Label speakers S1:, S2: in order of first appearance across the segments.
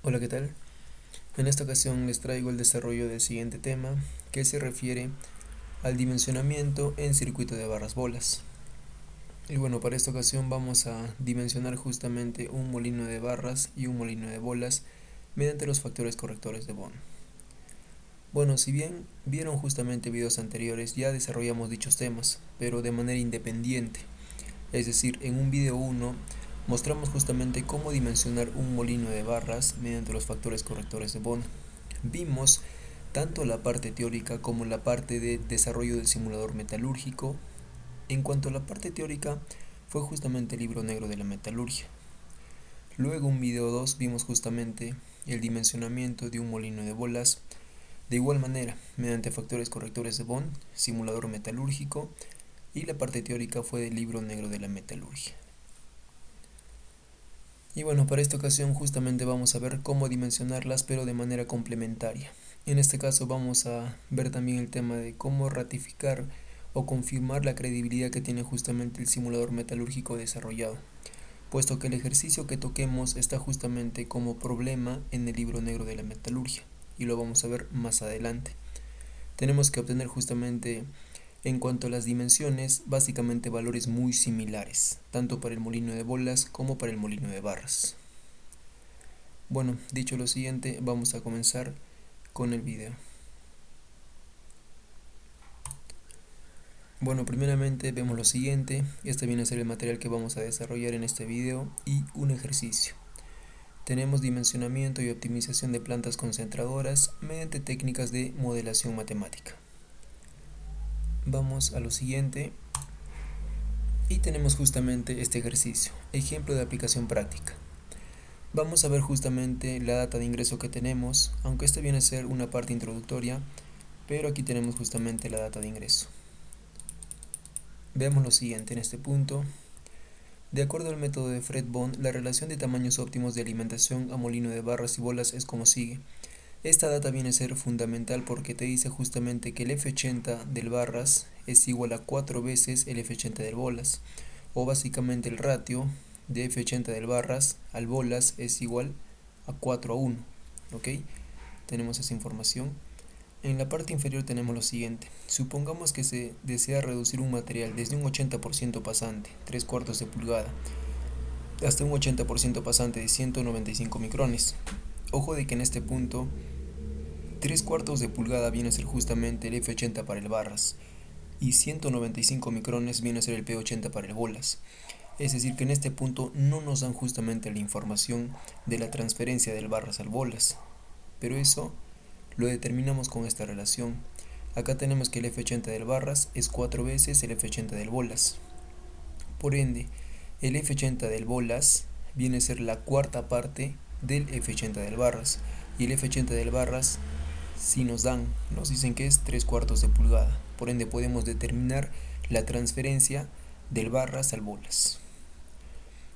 S1: Hola, ¿qué tal? En esta ocasión les traigo el desarrollo del siguiente tema, que se refiere al dimensionamiento en circuito de barras bolas. Y bueno, para esta ocasión vamos a dimensionar justamente un molino de barras y un molino de bolas mediante los factores correctores de Bond. Bueno, si bien vieron justamente videos anteriores, ya desarrollamos dichos temas, pero de manera independiente. Es decir, en un video 1 mostramos justamente cómo dimensionar un molino de barras mediante los factores correctores de Bond. Vimos tanto la parte teórica como la parte de desarrollo del simulador metalúrgico. En cuanto a la parte teórica, fue justamente el libro negro de la metalurgia. Luego en video 2 vimos justamente el dimensionamiento de un molino de bolas, de igual manera, mediante factores correctores de Bond, simulador metalúrgico, y la parte teórica fue del libro negro de la metalurgia. Y bueno, para esta ocasión justamente vamos a ver cómo dimensionarlas, pero de manera complementaria. En este caso vamos a ver también el tema de cómo ratificar o confirmar la credibilidad que tiene justamente el simulador metalúrgico desarrollado, puesto que el ejercicio que toquemos está justamente como problema en el libro negro de la metalurgia, y lo vamos a ver más adelante. Tenemos que obtener justamente, en cuanto a las dimensiones, básicamente valores muy similares, tanto para el molino de bolas como para el molino de barras. Bueno, dicho lo siguiente, vamos a comenzar con el video. Bueno, primeramente vemos lo siguiente. Este viene a ser el material que vamos a desarrollar en este video y un ejercicio. Tenemos dimensionamiento y optimización de plantas concentradoras mediante técnicas de modelación matemática. Vamos a lo siguiente y tenemos justamente este ejercicio, ejemplo de aplicación práctica. Vamos a ver justamente la data de ingreso que tenemos, aunque esta viene a ser una parte introductoria, pero aquí tenemos justamente la data de ingreso. Veamos lo siguiente en este punto. De acuerdo al método de Fred Bond, la relación de tamaños óptimos de alimentación a molino de barras y bolas es como sigue. Esta data viene a ser fundamental porque te dice justamente que el F80 del barras es igual a 4 veces el F80 del bolas, o básicamente el ratio de F80 del barras al bolas es igual a 4:1. ¿Ok? Tenemos esa información. En la parte inferior tenemos lo siguiente. Supongamos que se desea reducir un material desde un 80% pasante, 3 cuartos de pulgada, hasta un 80% pasante de 195 micrones. Ojo de que en este punto 3 cuartos de pulgada viene a ser justamente el F80 para el barras y 195 micrones viene a ser el P80 para el bolas. Es decir, que en este punto no nos dan justamente la información de la transferencia del barras al bolas, pero eso lo determinamos con esta relación. Acá tenemos que el F80 del barras es 4 veces el F80 del bolas. Por ende, el F80 del bolas viene a ser la cuarta parte del F80 del barras. Y el F80 del barras, si nos dicen que es 3 cuartos de pulgada. Por ende, podemos determinar la transferencia del barras al bolas.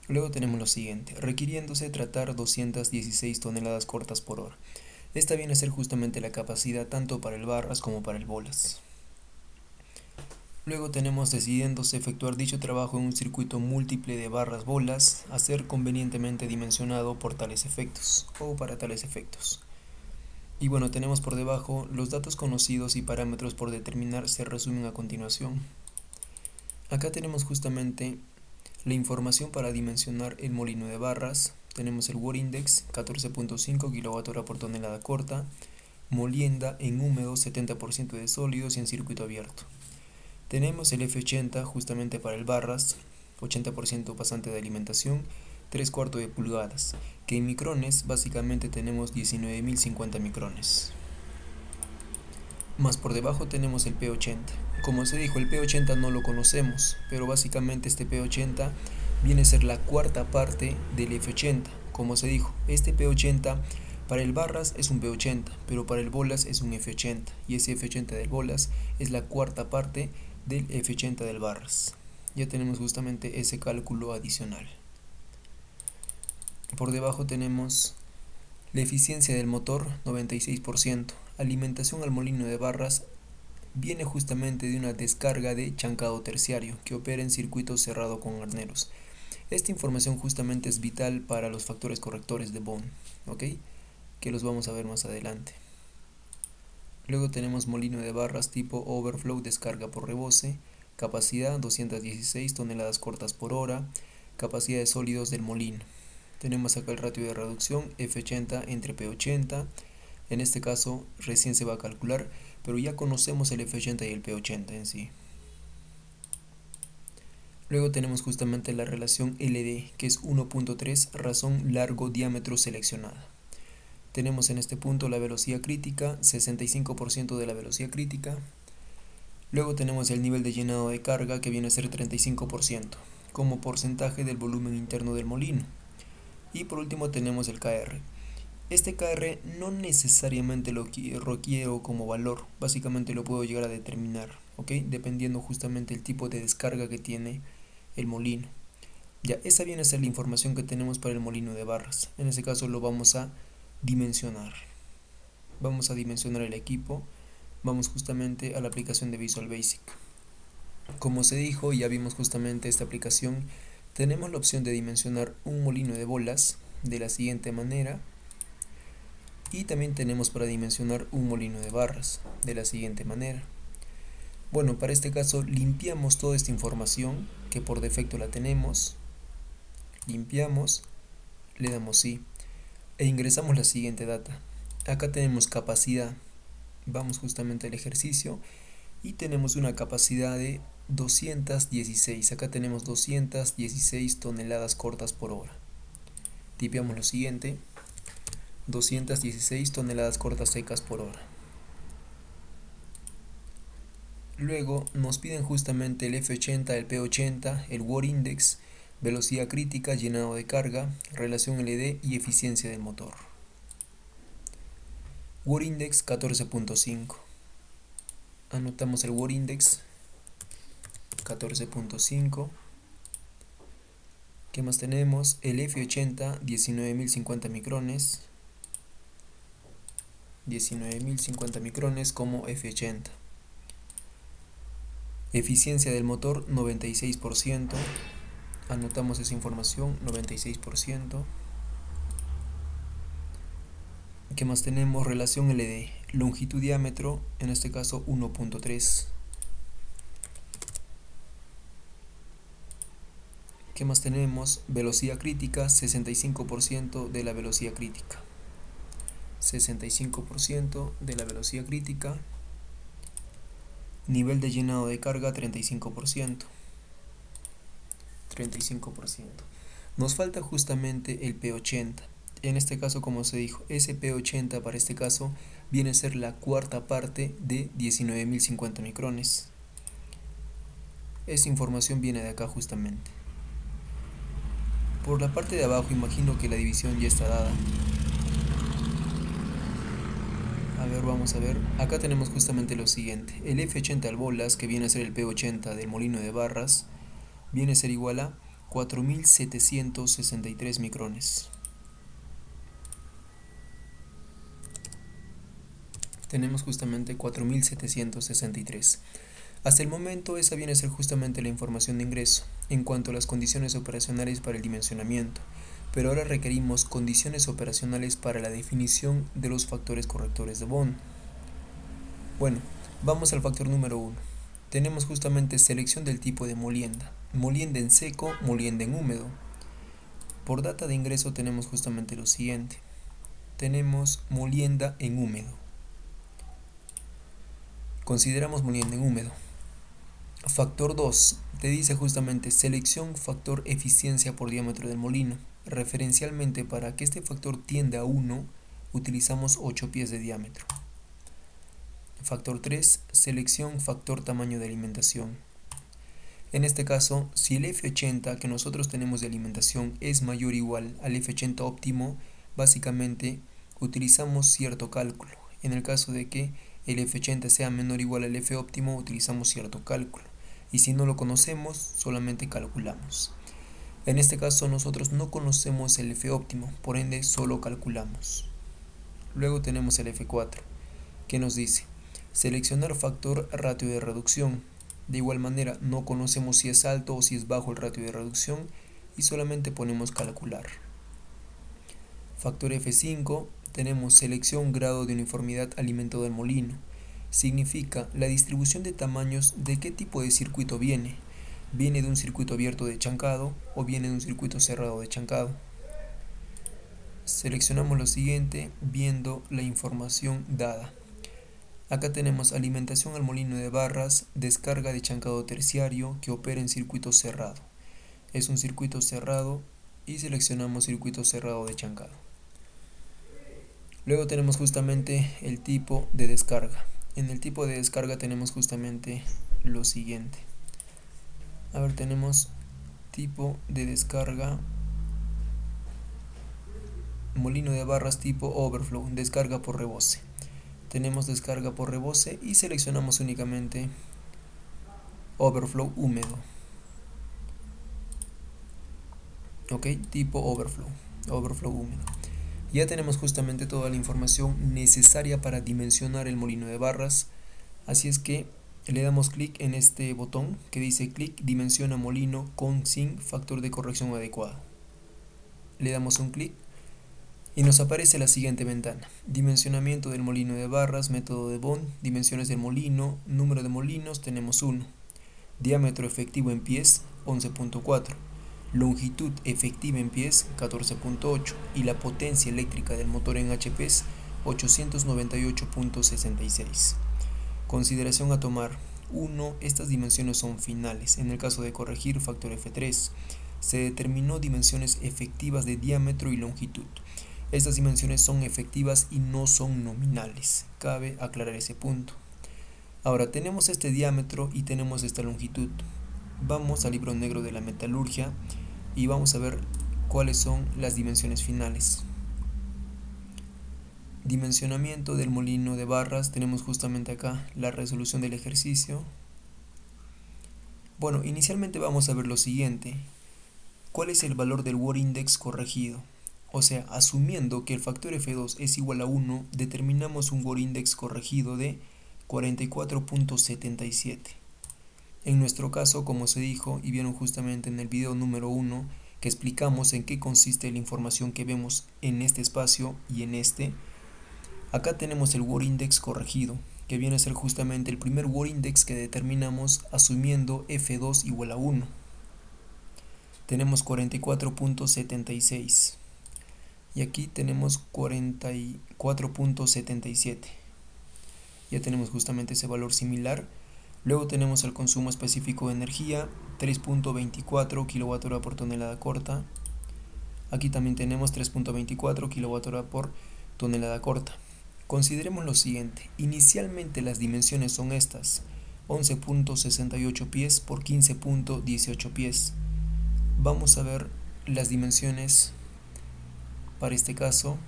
S1: Luego tenemos lo siguiente, requiriéndose tratar 216 toneladas cortas por hora. Esta viene a ser justamente la capacidad tanto para el barras como para el bolas. Luego tenemos decidiéndose efectuar dicho trabajo en un circuito múltiple de barras bolas a ser convenientemente dimensionado por tales efectos o para tales efectos. Y bueno, tenemos por debajo los datos conocidos y parámetros por determinar se resumen a continuación. Acá tenemos justamente la información para dimensionar el molino de barras. Tenemos el Watt Index 14.5 kWh por tonelada corta, molienda en húmedo 70% de sólidos y en circuito abierto. Tenemos el F80 justamente para el barras, 80% pasante de alimentación, 3 cuartos de pulgadas, que en micrones básicamente tenemos 19.050 micrones. Más por debajo tenemos el P80. Como se dijo, el P80 no lo conocemos, pero básicamente este P80 viene a ser la cuarta parte del F80. Como se dijo, este P80 para el barras es un P80, pero para el bolas es un F80, y ese F80 del bolas es la cuarta parte del F80 del barras. Ya tenemos justamente ese cálculo adicional. Por debajo tenemos la eficiencia del motor 96%. Alimentación al molino de barras viene justamente de una descarga de chancado terciario que opera en circuito cerrado con arneros. Esta información justamente es vital para los factores correctores de Bond. ¿Ok? que los vamos a ver más adelante. Luego tenemos molino de barras tipo overflow, descarga por rebose, capacidad 216 toneladas cortas por hora, capacidad de sólidos del molino. Tenemos acá el ratio de reducción F80 entre P80. En este caso recién se va a calcular, pero ya conocemos el F80 y el P80 en sí. Luego tenemos justamente la relación LD, que es 1.3 razón largo diámetro seleccionada. Tenemos en este punto la velocidad crítica, 65% de la velocidad crítica. Luego tenemos el nivel de llenado de carga, que viene a ser 35%, como porcentaje del volumen interno del molino. Y por último tenemos el KR. Este KR no necesariamente lo quiero como valor, básicamente lo puedo llegar a determinar, ¿ok? Dependiendo justamente el tipo de descarga que tiene el molino. Ya, esa viene a ser la información que tenemos para el molino de barras. En este caso lo vamos a dimensionar. Vamos a dimensionar el equipo. Vamos justamente a la aplicación de Visual Basic. Como se dijo, ya vimos justamente esta aplicación. Tenemos la opción de dimensionar un molino de bolas de la siguiente manera. Y también tenemos para dimensionar un molino de barras de la siguiente manera. Bueno, para este caso limpiamos toda esta información que por defecto la tenemos. Limpiamos, le damos sí e ingresamos la siguiente data. Acá tenemos capacidad. Vamos justamente al ejercicio y tenemos una capacidad de 216. Acá tenemos 216 toneladas cortas por hora. Tipeamos lo siguiente: 216 toneladas cortas secas por hora. Luego nos piden justamente el F80, el P80, el Work Index, velocidad crítica, llenado de carga, relación LD y eficiencia del motor. Work Index 14.5. Anotamos el Work Index 14.5. ¿Qué más tenemos? El F80 19.050 micrones. 19.050 micrones como F80. Eficiencia del motor 96%. Anotamos esa información, 96%. ¿Qué más tenemos? Relación LD, longitud diámetro, en este caso 1.3. ¿Qué más tenemos? Velocidad crítica, 65% de la velocidad crítica. 65% de la velocidad crítica. Nivel de llenado de carga, 35%. 35%. Nos falta justamente el P80. En este caso, como se dijo, ese P80 para este caso viene a ser la cuarta parte de 19.050 micrones. Esta información viene de acá justamente. Por la parte de abajo imagino que la división ya está dada. A ver, vamos a ver. Acá tenemos justamente lo siguiente. El F80 al bolas, que viene a ser el P80 del molino de barras, viene a ser igual a 4.763 micrones. Tenemos justamente 4.763. Hasta el momento esa viene a ser justamente la información de ingreso en cuanto a las condiciones operacionales para el dimensionamiento, pero ahora requerimos condiciones operacionales para la definición de los factores correctores de Bond. Bueno, vamos al factor número 1. Tenemos justamente selección del tipo de molienda, molienda en seco, molienda en húmedo. Por data de ingreso tenemos justamente lo siguiente: tenemos molienda en húmedo. Consideramos molienda en húmedo. Factor 2 te dice justamente selección factor eficiencia por diámetro del molino. Referencialmente, para que este factor tienda a 1, utilizamos 8 pies de diámetro. Factor 3, selección factor tamaño de alimentación. En este caso, si el F80 que nosotros tenemos de alimentación es mayor o igual al F80 óptimo, básicamente utilizamos cierto cálculo. En el caso de que el F80 sea menor o igual al F óptimo, utilizamos cierto cálculo. Y si no lo conocemos, solamente calculamos. En este caso nosotros no conocemos el F óptimo, por ende solo calculamos. Luego tenemos el F4, que nos dice seleccionar factor ratio de reducción. De igual manera no conocemos si es alto o si es bajo el ratio de reducción y solamente ponemos calcular. Factor F5 tenemos selección grado de uniformidad alimentado del molino. Significa la distribución de tamaños de qué tipo de circuito viene. ¿Viene de un circuito abierto de chancado o viene de un circuito cerrado de chancado? Seleccionamos lo siguiente viendo la información dada. Acá tenemos alimentación al molino de barras, descarga de chancado terciario que opera en circuito cerrado. Es un circuito cerrado y seleccionamos circuito cerrado de chancado. Luego tenemos justamente el tipo de descarga. En el tipo de descarga tenemos justamente lo siguiente. A ver, tenemos tipo de descarga molino de barras tipo overflow, descarga por rebose. Tenemos descarga por rebose y seleccionamos únicamente overflow húmedo. Ok, tipo overflow húmedo. Ya tenemos justamente toda la información necesaria para dimensionar el molino de barras. Así es que le damos clic en este botón que dice clic dimensiona molino con sin factor de corrección adecuado. Le damos un clic y nos aparece la siguiente ventana: dimensionamiento del molino de barras, método de Bond, dimensiones del molino, número de molinos, tenemos 1, diámetro efectivo en pies 11.4, longitud efectiva en pies 14.8 y la potencia eléctrica del motor en HPs 898.66. Consideración a tomar: 1. Estas dimensiones son finales. En el caso de corregir factor F3, se determinó dimensiones efectivas de diámetro y longitud. Estas dimensiones son efectivas y no son nominales. Cabe aclarar ese punto. Ahora tenemos este diámetro y tenemos esta longitud. Vamos al libro negro de la metalurgia y vamos a ver cuáles son las dimensiones finales. Dimensionamiento del molino de barras, tenemos justamente acá la resolución del ejercicio. Bueno, inicialmente vamos a ver lo siguiente: ¿cuál es el valor del work index corregido? O sea, asumiendo que el factor F2 es igual a 1, determinamos un work index corregido de 44.77. En nuestro caso, como se dijo y vieron justamente en el video número 1, que explicamos en qué consiste la información que vemos en este espacio y en este, acá tenemos el work index corregido, que viene a ser justamente el primer work index que determinamos asumiendo F2 igual a 1. Tenemos 44.76 y aquí tenemos 44.77. Ya tenemos justamente ese valor similar. Luego tenemos el consumo específico de energía, 3.24 kWh por tonelada corta. Aquí también tenemos 3.24 kWh por tonelada corta. Consideremos lo siguiente: inicialmente las dimensiones son estas: 11.68 pies por 15.18 pies. Vamos a ver las dimensiones para este caso.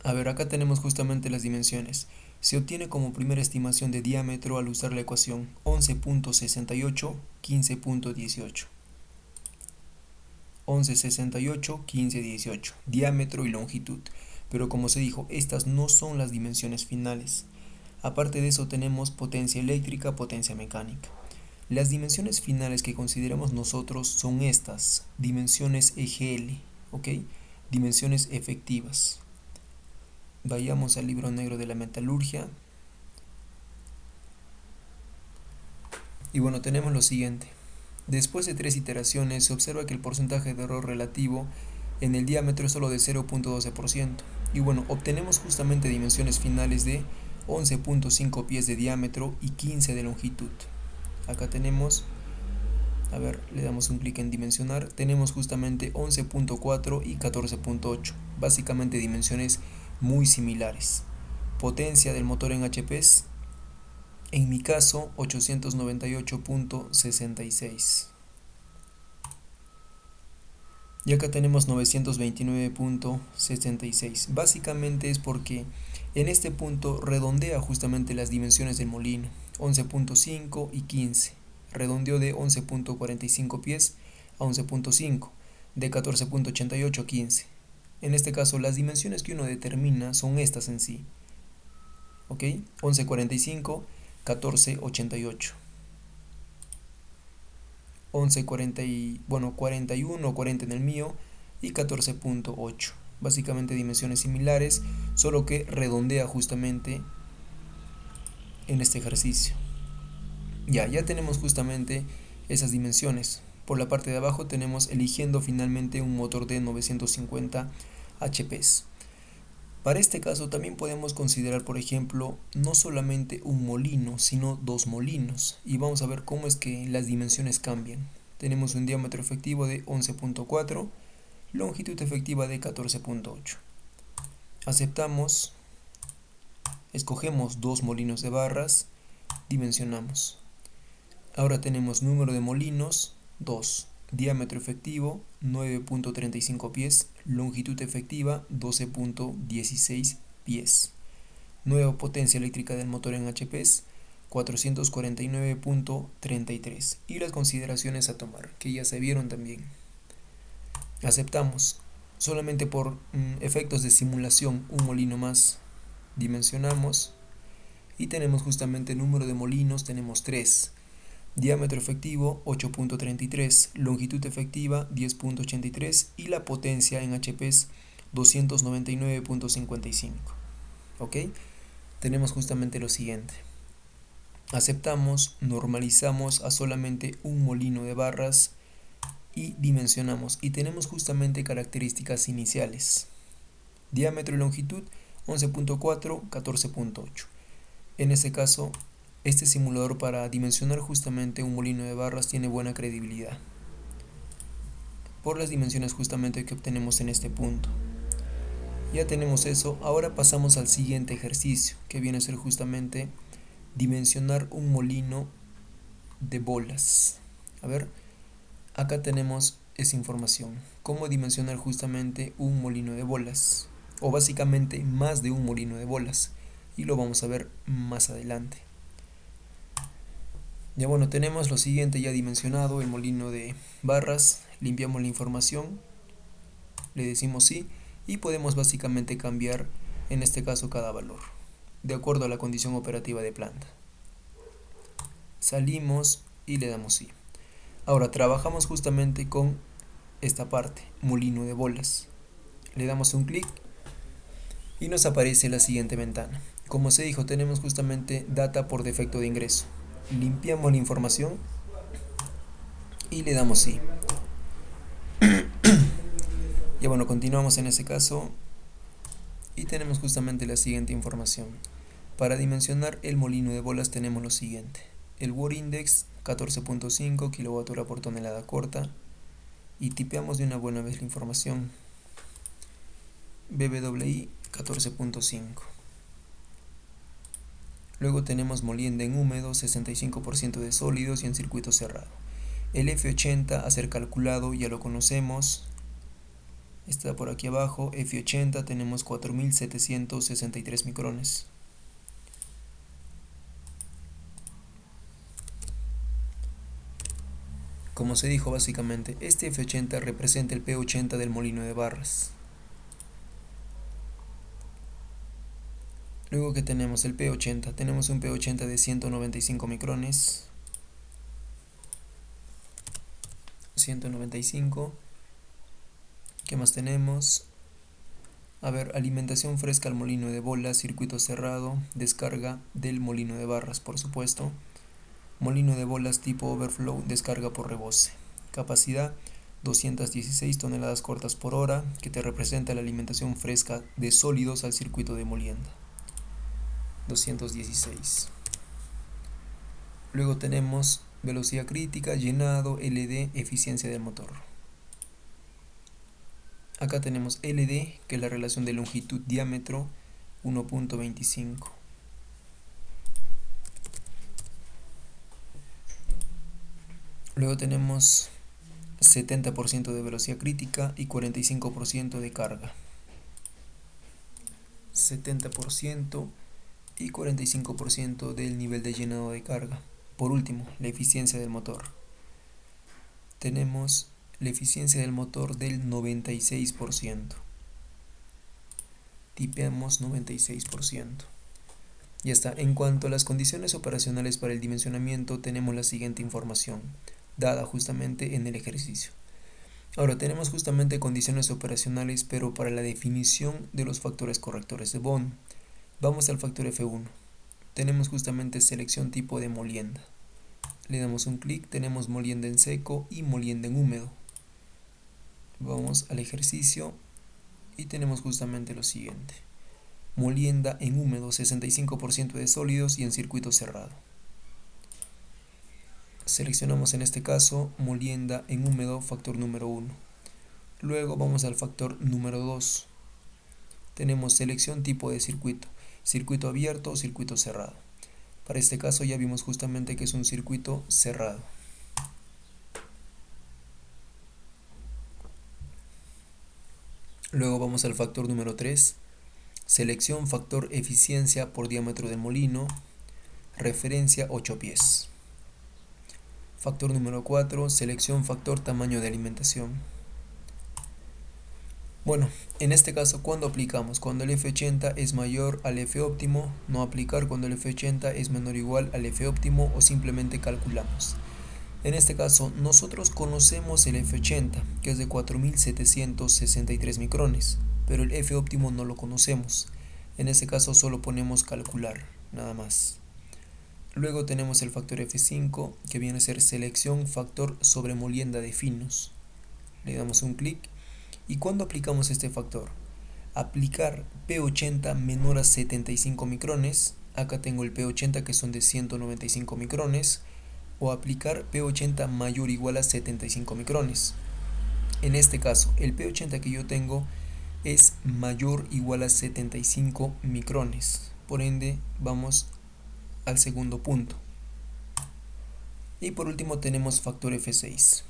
S1: A ver, acá tenemos justamente las dimensiones. Se obtiene como primera estimación de diámetro al usar la ecuación 11.68, 15.18. 11.68, 15.18. Diámetro y longitud. Pero como se dijo, estas no son las dimensiones finales. Aparte de eso tenemos potencia eléctrica, potencia mecánica. Las dimensiones finales que consideramos nosotros son estas: dimensiones EGL, ¿ok? Dimensiones efectivas. Vayamos al libro negro de la metalurgia. Y bueno, tenemos lo siguiente. Después de 3 iteraciones se observa que el porcentaje de error relativo en el diámetro es solo de 0.12%. Y bueno, obtenemos justamente dimensiones finales de 11.5 pies de diámetro y 15 de longitud. Acá tenemos, a ver, le damos un clic en dimensionar, tenemos justamente 11.4 y 14.8, básicamente dimensiones muy similares. Potencia del motor en HPs, en mi caso 898.66. Y acá tenemos 929.66. Básicamente es porque en este punto redondea justamente las dimensiones del molino, 11.5 y 15. Redondeó de 11.45 pies a 11.5, de 14.88 a 15. En este caso las dimensiones que uno determina son estas en sí. ¿Ok? 11.45, 14.88. 11.40 y, bueno, 41 o 40 en el mío, y 14.8. Básicamente dimensiones similares, solo que redondea justamente en este ejercicio. Ya tenemos justamente esas dimensiones. Por la parte de abajo tenemos eligiendo finalmente un motor de 950 HP. Para este caso también podemos considerar, por ejemplo, no solamente un molino, sino dos molinos. Y vamos a ver cómo es que las dimensiones cambian. Tenemos un diámetro efectivo de 11.4, longitud efectiva de 14.8. Aceptamos, escogemos dos molinos de barras, dimensionamos. Ahora tenemos número de molinos, 2. Diámetro efectivo, 9.35 pies. Longitud efectiva, 12.16 pies. Nueva potencia eléctrica del motor en HPs, 449.33. Y las consideraciones a tomar, que ya se vieron también. Aceptamos. Solamente por efectos de simulación, un molino más. Dimensionamos. Y tenemos justamente el número de molinos, tenemos 3. Diámetro efectivo 8.33, longitud efectiva 10.83 y la potencia en HPs 299.55. ¿Ok? Tenemos justamente lo siguiente. Aceptamos, normalizamos a solamente un molino de barras y dimensionamos. Y tenemos justamente características iniciales. Diámetro y longitud 11.4, 14.8. En ese caso, este simulador para dimensionar justamente un molino de barras tiene buena credibilidad por las dimensiones justamente que obtenemos en este punto. Ya tenemos eso, ahora pasamos al siguiente ejercicio, que viene a ser justamente dimensionar un molino de bolas. A ver, acá tenemos esa información, cómo dimensionar justamente un molino de bolas, o básicamente más de un molino de bolas, y lo vamos a ver más adelante. Ya bueno, tenemos lo siguiente ya dimensionado, el molino de barras, limpiamos la información, le decimos sí y podemos básicamente cambiar en este caso cada valor, de acuerdo a la condición operativa de planta. Salimos y le damos sí. Ahora trabajamos justamente con esta parte, molino de bolas. Le damos un clic y nos aparece la siguiente ventana. Como se dijo, tenemos justamente data por defecto de ingreso. Limpiamos la información y le damos sí. Ya bueno, continuamos en ese caso y tenemos justamente la siguiente información. Para dimensionar el molino de bolas tenemos lo siguiente. El Work Index 14.5 kWh por tonelada corta y tipeamos de una buena vez la información. BWI 14.5. Luego tenemos molienda en húmedo, 65% de sólidos y en circuito cerrado. El F80 a ser calculado ya lo conocemos. Está por aquí abajo. F80 tenemos 4763 micrones. Como se dijo básicamente, este F80 representa el P80 del molino de barras. Luego que tenemos el P80, tenemos un P80 de 195 micrones. 195. ¿Qué más tenemos? A ver, alimentación fresca al molino de bolas, circuito cerrado, descarga del molino de barras, por supuesto. Molino de bolas tipo overflow, descarga por rebose. Capacidad 216 toneladas cortas por hora, que te representa la alimentación fresca de sólidos al circuito de molienda. 216. Luego tenemos velocidad crítica, llenado, LD, eficiencia del motor. Acá tenemos LD, que es la relación de longitud-diámetro, 1.25. Luego tenemos 70% de velocidad crítica y 45% de carga. 70% y 45% del nivel de llenado de carga. Por último, la eficiencia del motor. Tenemos la eficiencia del motor del 96%. Tipeamos 96%. Ya está. En cuanto a las condiciones operacionales para el dimensionamiento, tenemos la siguiente información, dada justamente en el ejercicio. Ahora tenemos justamente condiciones operacionales, pero para la definición de los factores correctores de Bond. Vamos al factor F1. Tenemos justamente selección tipo de molienda. Le damos un clic, tenemos molienda en seco y molienda en húmedo. Vamos al ejercicio y tenemos justamente lo siguiente. Molienda en húmedo, 65% de sólidos y en circuito cerrado. Seleccionamos en este caso molienda en húmedo, factor número 1. Luego vamos al factor número 2. Tenemos selección tipo de circuito, circuito abierto o circuito cerrado. Para este caso ya vimos justamente que es un circuito cerrado. Luego vamos al factor número 3. Selección factor eficiencia por diámetro del molino, referencia 8 pies. Factor número 4, selección factor tamaño de alimentación. Bueno, en este caso, ¿cuándo aplicamos? Cuando el F80 es mayor al F óptimo, no aplicar cuando el F80 es menor o igual al F óptimo o simplemente calculamos. En este caso, nosotros conocemos el F80, que es de 4763 micrones, pero el F óptimo no lo conocemos. En este caso solo ponemos calcular, nada más. Luego tenemos el factor F5, que viene a ser selección factor sobre molienda de finos. Le damos un clic. ¿Y cuándo aplicamos este factor? Aplicar P80 menor a 75 micrones. Acá tengo el P80 que son de 195 micrones. O aplicar P80 mayor o igual a 75 micrones. En este caso, el P80 que yo tengo es mayor o igual a 75 micrones. Por ende, vamos al segundo punto. Y por último tenemos factor F6.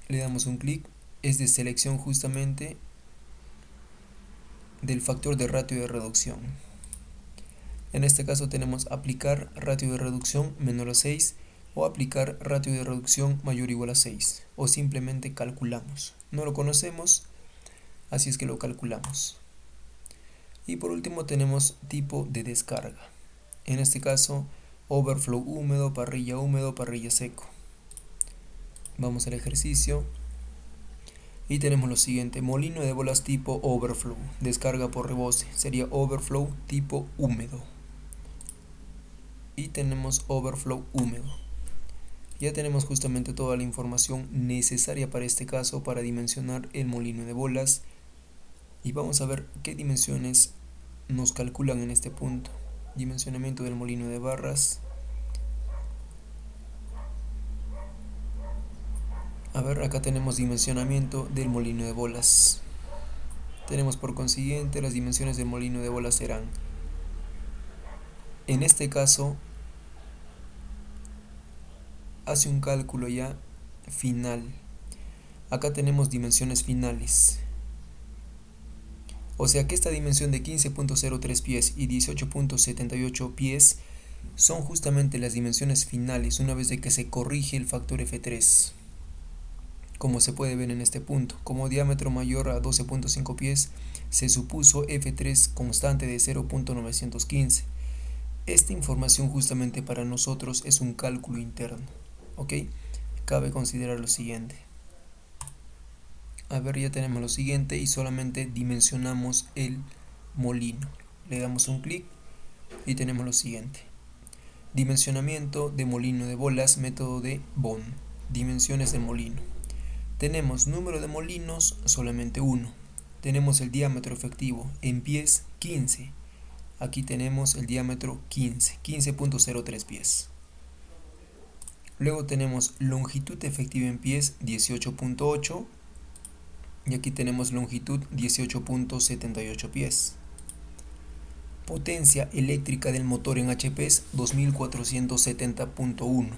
S1: Le damos un clic, es de selección justamente del factor de ratio de reducción. En este caso tenemos aplicar ratio de reducción menor a 6 o aplicar ratio de reducción mayor o igual a 6 o simplemente calculamos. No lo conocemos, así es que lo calculamos. Y por último tenemos tipo de descarga. En este caso overflow húmedo, parrilla seco. Vamos al ejercicio y tenemos lo siguiente: molino de bolas tipo overflow, descarga por rebose, sería overflow tipo húmedo. Y tenemos overflow húmedo. Ya tenemos justamente toda la información necesaria para este caso para dimensionar el molino de bolas, y vamos a ver qué dimensiones nos calculan en este punto. Dimensionamiento del molino de barras. A ver, acá tenemos dimensionamiento del molino de bolas. Tenemos por consiguiente las dimensiones del molino de bolas serán, en este caso, hace un cálculo ya final. Acá tenemos dimensiones finales. O sea que esta dimensión de 15.03 pies y 18.78 pies son justamente las dimensiones finales una vez de que se corrige el factor F3. Como se puede ver en este punto, como diámetro mayor a 12.5 pies, se supuso F3 constante de 0.915. Esta información justamente para nosotros es un cálculo interno, ¿ok? Cabe considerar lo siguiente. A ver, ya tenemos lo siguiente y solamente dimensionamos el molino. Le damos un clic y tenemos lo siguiente. Dimensionamiento de molino de bolas, método de Bond. Dimensiones de molino. Tenemos número de molinos, solamente uno. Tenemos el diámetro efectivo en pies, 15. Aquí tenemos el diámetro 15.03 pies. Luego tenemos longitud efectiva en pies, 18.8. Y aquí tenemos longitud 18.78 pies. Potencia eléctrica del motor en HPs 2470.1.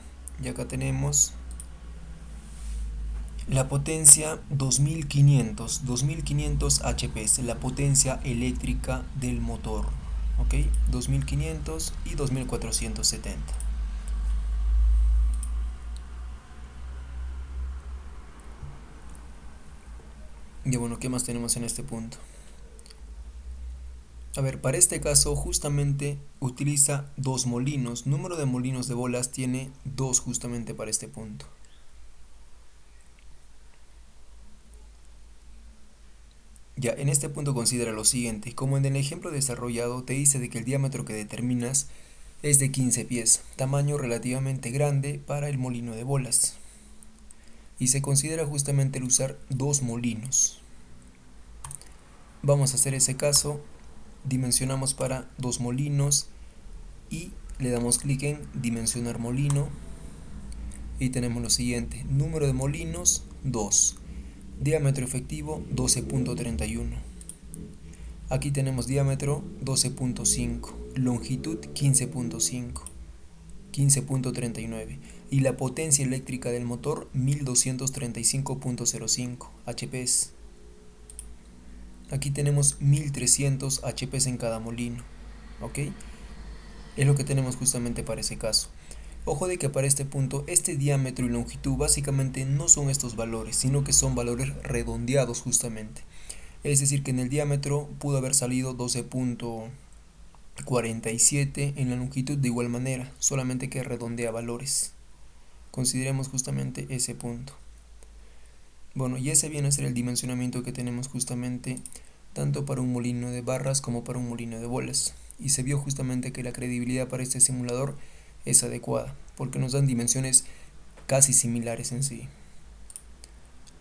S1: Y acá tenemos la potencia 2500 HPs, la potencia eléctrica del motor. ¿Ok? 2500 y 2470. Y bueno, ¿qué más tenemos en este punto? A ver, para este caso justamente utiliza dos molinos. Número de molinos de bolas tiene dos justamente para este punto. Ya, en este punto considera lo siguiente, como en el ejemplo desarrollado te dice de que el diámetro que determinas es de 15 pies, tamaño relativamente grande para el molino de bolas. Y se considera justamente el usar dos molinos. Vamos a hacer ese caso, dimensionamos para dos molinos y le damos clic en dimensionar molino y tenemos lo siguiente, número de molinos 2, diámetro efectivo 12.31. Aquí tenemos diámetro 12.5, longitud 15.5, 15.39 y la potencia eléctrica del motor 1235.05 HP. Aquí tenemos 1300 HP en cada molino, ¿ok? Es lo que tenemos justamente para ese caso. Ojo de que para este punto, este diámetro y longitud básicamente no son estos valores, sino que son valores redondeados justamente. Es decir, que en el diámetro pudo haber salido 12.47, en la longitud de igual manera, solamente que redondea valores. Consideremos justamente ese punto. Bueno, y ese viene a ser el dimensionamiento que tenemos justamente tanto para un molino de barras como para un molino de bolas. Y se vio justamente que la credibilidad para este simulador es adecuada, porque nos dan dimensiones casi similares en sí.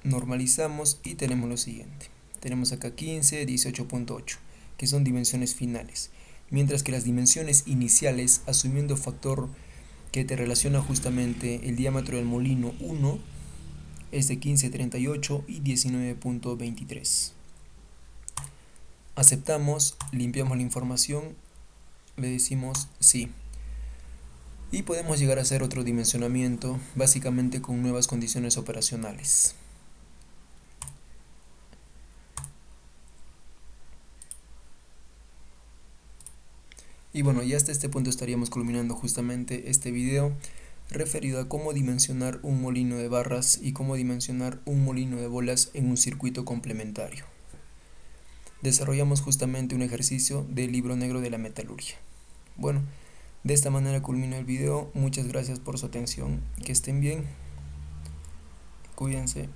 S1: Normalizamos y tenemos lo siguiente. Tenemos acá 15, 18.8, que son dimensiones finales. Mientras que las dimensiones iniciales, asumiendo factor que te relaciona justamente el diámetro del molino 1, es de 15.38 y 19.23. Aceptamos, limpiamos la información, le decimos sí. Y podemos llegar a hacer otro dimensionamiento, básicamente con nuevas condiciones operacionales. Y bueno, ya hasta este punto estaríamos culminando justamente este video referido a cómo dimensionar un molino de barras y cómo dimensionar un molino de bolas en un circuito complementario. Desarrollamos justamente un ejercicio del libro negro de la metalurgia. Bueno, de esta manera culmino el video. Muchas gracias por su atención. Que estén bien. Cuídense.